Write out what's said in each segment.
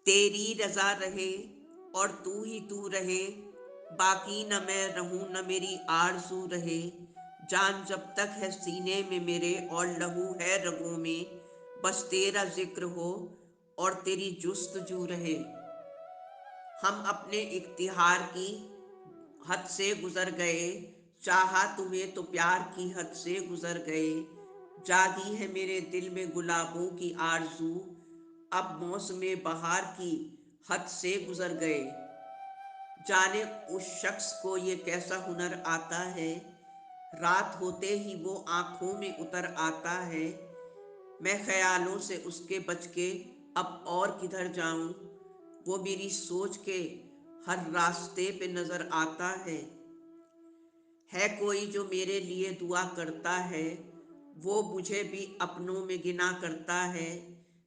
तेरी रजा रहे और तू ही तू रहे, बाकी न मैं रहूं न मेरी आरज़ू रहे। जान जब तक है सीने में मेरे और लहू है रगों में, बस तेरा जिक्र हो और तेरी जुस्तजू रहे। हम अपने इख्तियार की हद से गुजर गए, चाहा तुम्हें तो प्यार की हद से गुजर गए। जागी है मेरे दिल में गुलाबों की आरज़ू, अब मौसमे बहार की हद से गुजर गए। जाने उस शख्स को ये कैसा हुनर आता है, रात होते ही वो आंखों में उतर आता है। मैं ख्यालों से उसके बच के अब और किधर जाऊं, वो मेरी सोच के हर रास्ते पे नजर आता है। कोई जो मेरे लिए दुआ करता है, वो मुझे भी अपनों में गिना करता है।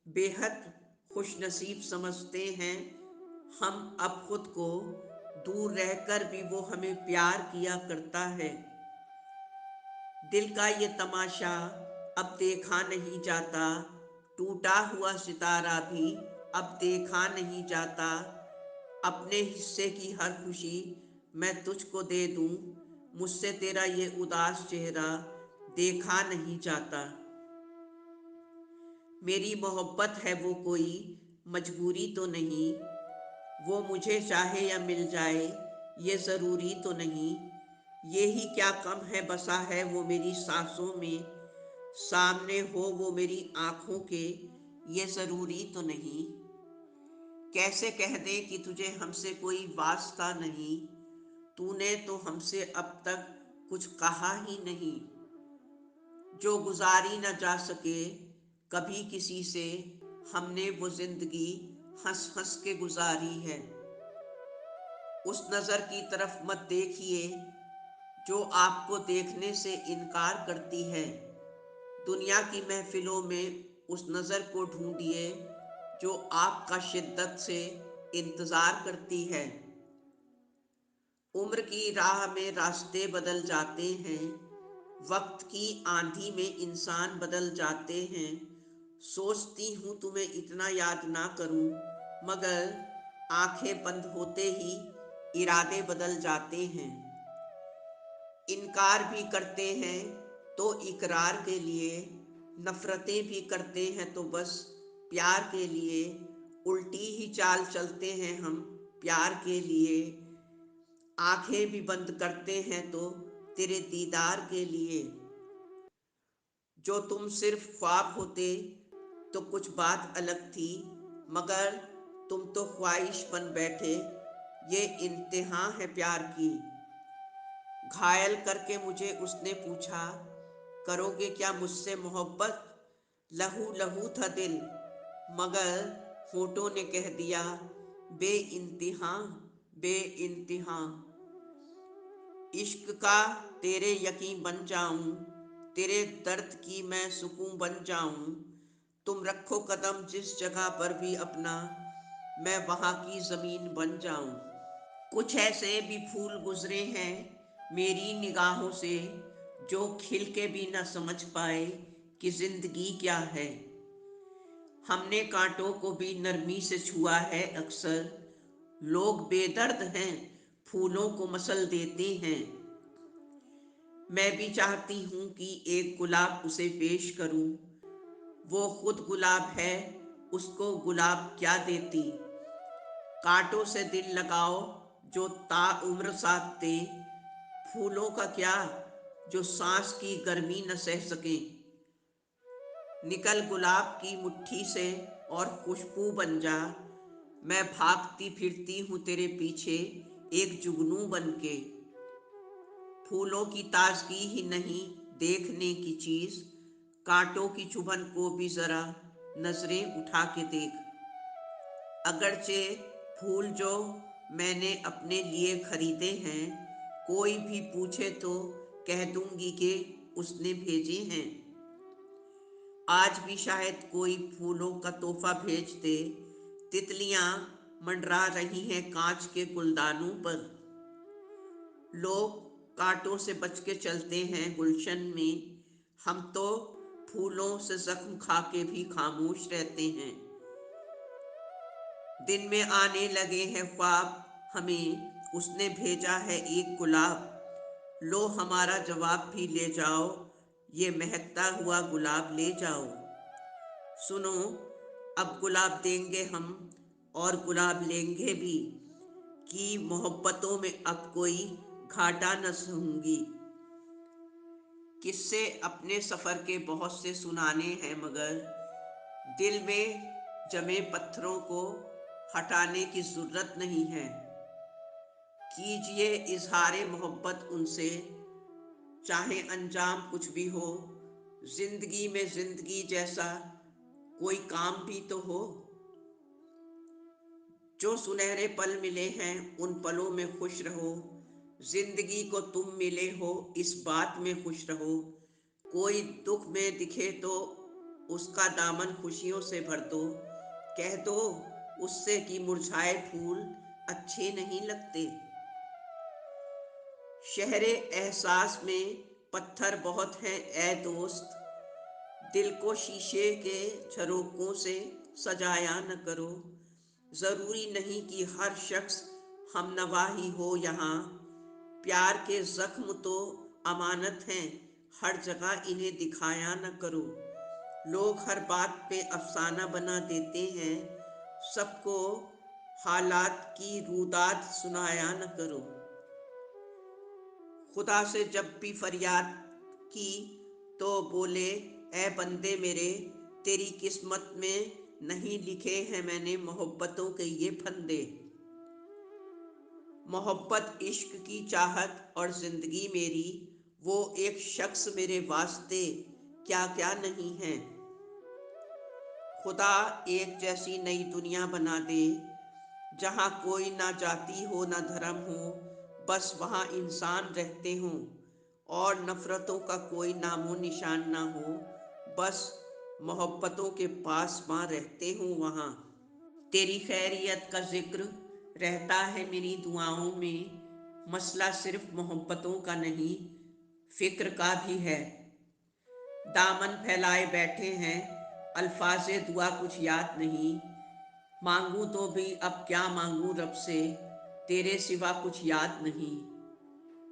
बेहद खुश नसीब समझते हैं हम अब खुद को, दूर रहकर भी वो हमें प्यार किया करता है। दिल का ये तमाशा अब देखा नहीं जाता, टूटा हुआ सितारा भी अब देखा नहीं जाता। अपने हिस्से की हर खुशी मैं तुझको दे दूं, मुझसे तेरा ये उदास चेहरा देखा नहीं जाता। मेरी मोहब्बत है वो कोई मजबूरी तो नहीं, वो मुझे चाहे या मिल जाए ये ज़रूरी तो नहीं। ये ही क्या कम है बसा है वो मेरी सांसों में, सामने हो वो मेरी आँखों के ये ज़रूरी तो नहीं। कैसे कह दे कि तुझे हमसे कोई वास्ता नहीं, तूने तो हमसे अब तक कुछ कहा ही नहीं। जो गुजारी न जा सके कभी किसी से, हमने वो जिंदगी हंस हंस के गुजारी है। उस नज़र की तरफ मत देखिए जो आपको देखने से इनकार करती है। दुनिया की महफिलों में उस नज़र को ढूंढिए जो आपका शिद्दत से इंतज़ार करती है। उम्र की राह में रास्ते बदल जाते हैं, वक्त की आंधी में इंसान बदल जाते हैं। सोचती हूँ तुम्हें इतना याद ना करूँ, मगर आंखें बंद होते ही इरादे बदल जाते हैं। इनकार भी करते हैं तो इकरार के लिए, नफरतें भी करते हैं तो बस प्यार के लिए। उल्टी ही चाल चलते हैं हम प्यार के लिए, आंखें भी बंद करते हैं तो तेरे दीदार के लिए। जो तुम सिर्फ ख्वाब होते तो कुछ बात अलग थी, मगर तुम तो ख्वाहिश बन बैठे, ये इम्तिहां है प्यार की। घायल करके मुझे उसने पूछा, करोगे क्या मुझसे मोहब्बत? लहू लहू था दिल, मगर होठों ने कह दिया, बे इंतहा बे इंतहा। इश्क का तेरे यकीन बन जाऊं, तेरे दर्द की मैं सुकून बन जाऊं। तुम रखो कदम जिस जगह पर भी अपना, मैं वहां की जमीन बन जाऊं। कुछ ऐसे भी फूल गुजरे हैं मेरी निगाहों से, जो खिल के भी न समझ पाए कि जिंदगी क्या है। हमने कांटों को भी नरमी से छुआ है अक्सर, लोग बेदर्द हैं फूलों को मसल देते हैं। मैं भी चाहती हूँ कि एक गुलाब उसे पेश करूँ, वो खुद गुलाब है उसको गुलाब क्या देती। कांटों से दिल लगाओ जो ताउम्र साथ दे, फूलों का क्या जो सांस की गर्मी न सह सके। निकल गुलाब की मुट्ठी से और खुशबू बन जा, मैं भागती फिरती हूँ तेरे पीछे एक जुगनू बन के। फूलों की ताजगी ही नहीं देखने की चीज, कांटों की चुभन को भी जरा नजरें उठा के देख। अगरचे फूल जो मैंने अपने लिए खरीदे हैं, कोई भी पूछे तो कह दूंगी कि उसने भेजे हैं। आज भी शायद कोई फूलों का तोहफा भेज दे, तितलियां मंडरा रही हैं कांच के गुलदानों पर। लोग कांटों से बच के चलते हैं गुलशन में, हम तो फूलों से जख्म खा के भी खामोश रहते हैं। दिन में आने लगे हैं ख्वाब, हमें उसने भेजा है एक गुलाब। लो हमारा जवाब भी ले जाओ, ये महकता हुआ गुलाब ले जाओ। सुनो, अब गुलाब देंगे हम और गुलाब लेंगे भी, कि मोहब्बतों में अब कोई घाटा न सहूंगी। किस्से अपने सफ़र के बहुत से सुनाने हैं, मगर दिल में जमे पत्थरों को हटाने की ज़रूरत नहीं है। कीजिए इजहारे मोहब्बत उनसे, चाहे अंजाम कुछ भी हो। जिंदगी में जिंदगी जैसा कोई काम भी तो हो। जो सुनहरे पल मिले हैं उन पलों में खुश रहो। जिंदगी को तुम मिले हो इस बात में खुश रहो। कोई दुख में दिखे तो उसका दामन खुशियों से भर दो। कह दो उससे कि मुरझाए फूल अच्छे नहीं लगते। शहरे एहसास में पत्थर बहुत हैं ए दोस्त, दिल को शीशे के झरोकों से सजाया न करो। ज़रूरी नहीं कि हर शख्स हमनवा ही हो यहाँ, प्यार के ज़ख्म तो अमानत हैं, हर जगह इन्हें दिखाया न करो। लोग हर बात पे अफसाना बना देते हैं, सबको हालात की रुदात सुनाया न करो। खुदा से जब भी फरियाद की तो बोले ए बंदे मेरे, तेरी किस्मत में नहीं लिखे हैं मैंने मोहब्बतों के ये फंदे। मोहब्बत इश्क की चाहत और ज़िंदगी मेरी, वो एक शख्स मेरे वास्ते क्या क्या नहीं है। खुदा एक जैसी नई दुनिया बना दे, जहाँ कोई ना जाति हो ना धर्म हो, बस वहाँ इंसान रहते हों। और नफ़रतों का कोई नामो निशान ना हो, बस मोहब्बतों के पास माँ रहते हों वहाँ। तेरी खैरियत का जिक्र रहता है मेरी दुआओं में, मसला सिर्फ मोहब्बतों का नहीं, फ़िक्र का भी है। दामन फैलाए बैठे हैं, अल्फाज़े दुआ कुछ याद नहीं। मांगूं तो भी अब क्या मांगूं रब से, तेरे सिवा कुछ याद नहीं।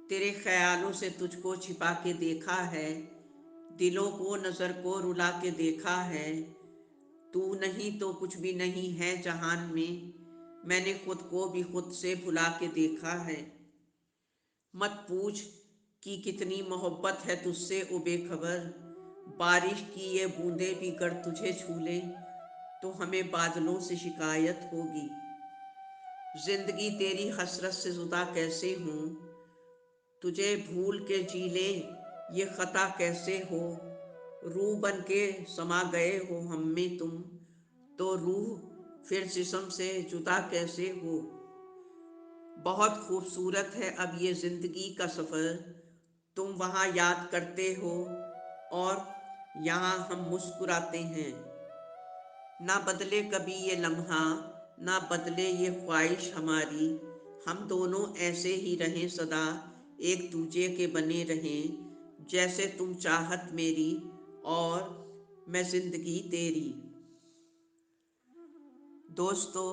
तेरे ख्यालों से तुझको छिपा के देखा है, दिलों को नज़र को रुला के देखा है। तू नहीं तो कुछ भी नहीं है जहान में, मैंने खुद को भी खुद से भुला के देखा है। मत पूछ कि कितनी मोहब्बत है तुझसे ओ बेखबर, बारिश की ये बूंदें भी कर तुझे छू लें तो हमें बादलों से शिकायत होगी। जिंदगी तेरी हसरत से जुदा कैसे हूँ, तुझे भूल के जी ले ये खता कैसे हो। रूह बन के समा गए हो हम में तुम, तो रूह फिर जिस्म से जुदा कैसे हो। बहुत खूबसूरत है अब ये ज़िंदगी का सफ़र, तुम वहाँ याद करते हो और यहाँ हम मुस्कुराते हैं। ना बदले कभी ये लम्हा, ना बदले ये ख्वाहिश हमारी, हम दोनों ऐसे ही रहें सदा, एक दूजे के बने रहें। जैसे तुम चाहत मेरी और मैं ज़िंदगी तेरी। दोस्तों,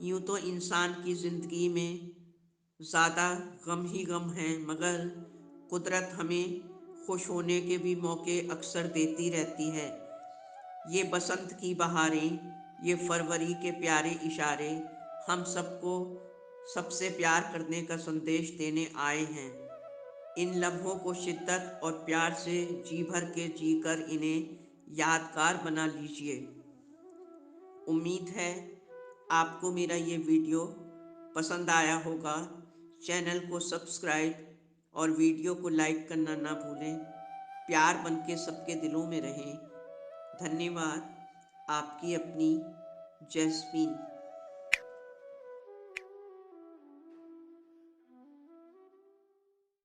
यूँ तो इंसान की ज़िंदगी में ज़्यादा गम ही गम हैं, मगर कुदरत हमें खुश होने के भी मौके अक्सर देती रहती है। ये बसंत की बहारें, ये फरवरी के प्यारे इशारे, हम सबको सबसे प्यार करने का संदेश देने आए हैं। इन लम्हों को शिद्दत और प्यार से जी भर के जीकर इन्हें यादगार बना लीजिए। उम्मीद है आपको मेरा ये वीडियो पसंद आया होगा। चैनल को सब्सक्राइब और वीडियो को लाइक करना ना भूलें। प्यार बन के सबके दिलों में रहें। धन्यवाद। आपकी अपनी जैस्मीन।